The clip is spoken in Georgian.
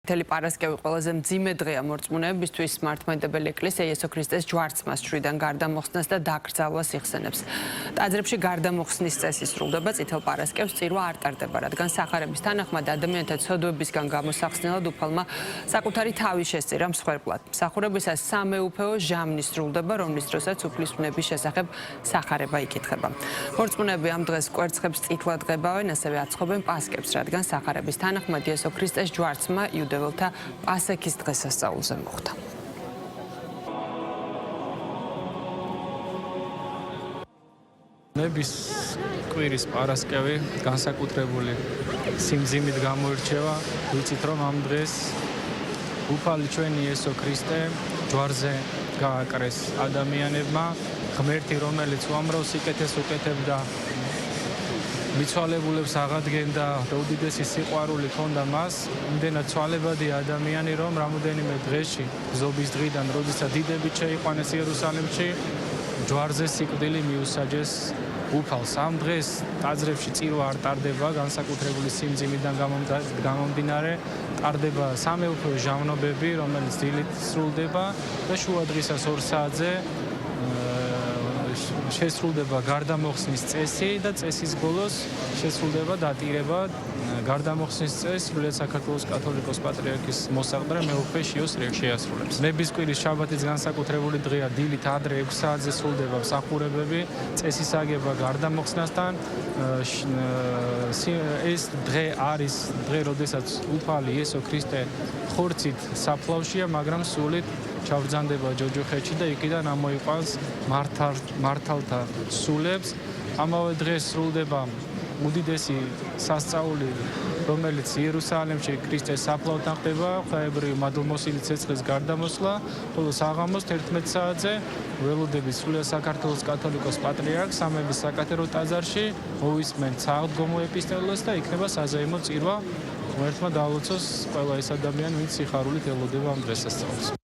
მთელი პარასკევი ყველაზე მძიმე დღეა მორწმუნეებისთვის. მართლმადიდებელი ეკლესია იესო ქრისტეს ჯვარცმას მშვიდან გარდამოხსნას და დაკრძალვას იხსენებს. ტაძრებში გარდამოხსნის წესი სრულდება წითელ პარასკევს, წირვა არ ტარდება, რადგან სახარების თანახმად ადამიანთა ცოდვებისგან გამოსახსნელად უფალმა საკუთარი თავი შესწირა მსხვერპლად. მსახურებისას სამეუფეო ჟამნი სრულდება, რომლის დროსაც უფლის ვნების შესახებ სახარება იკითხება. მორწმუნეები ამ დღეს კვერცხებს წითლად ღებავენ, ასევე აცხობენ პასკებს, რადგან სახარების თანახმად იესო ქრისტეს ჯვარცმა იუდეველთა პასექის დღესასწაულზე მოხდა. ნების კვირის პარასკევი განსაკუთრებული სიმძიმით გამოირჩევა, ვიცით რომ ამ დღეს უფალი ჩვენი იესო ქრისტე ჯვარზე გააკრეს ადამიანებმა, ღმერთი რომელიც უამრავ სიკეთეს უკეთებდა, მიცვალებულებს აღადგენდა, უდიდესი სიყვარული ჰქონდა მას, იმდენად ცვალებადი ადამიანი, რომ რამოდენიმე დღეში, ზობის დღიდან, როდესაც დიდებით შეიყვანეს იერუსალიმში, ჯვარზე სიკვდილი მიუსაჯეს უფალს. ამ დღეს ტაძრებში წირვა არ ტარდება, განსაკუთრებული სიმძიმიდან გამომდინარე, ტარდება სამეუფეო ჟამნობები, რომელიც დილით სრულდება და შუა დღისას 2 საათზე შესრულდება გარდამოხსნის წესი და წესის ბოლოს შესრულდება დატირება გარდამოხსნის წესს, რომელიც საქართველოს კათოლიკოს პატრიარქის მოსაყდრე მეუფე შიოს შეასრულებს. ნების კვირის შაბათის განსაკუთრებული დღეა, დილით ადრე 6 საათზე სრულდება მსახურებები, წესის აგება გარდამოხსნასთან. ეს დღე არის დღე, როდესაც უფალი იესო ქრისტე ხორცით საფლავშია, მაგრამ სულით ჩავბრძანდება ჯოჯოხეთში და იქიდან ამოიყვანს მართალთა სულებს. ამავე დღეს სრულდება უდიდესი სასწაული, რომელიც იერუსალიმში ქრისტეს საფლავთან ხდება, ღვთაებრივი მადლმოსილი ცეცხლის გარდამოსვლა, ხოლო საღამოს 11 საათზე ველოდებით სრულიად საქართველოს კათოლიკოს პატრიარქს სამების საკათედრო ტაძარში, მოვისმენ საღდგომო ეპისტოლეს და იქნება საზეიმო წირვა. ღმერთმა დაალოცოს ყველა ეს ადამიანი, ვინც სიხარულით ელოდება ამ დღესასწაულს.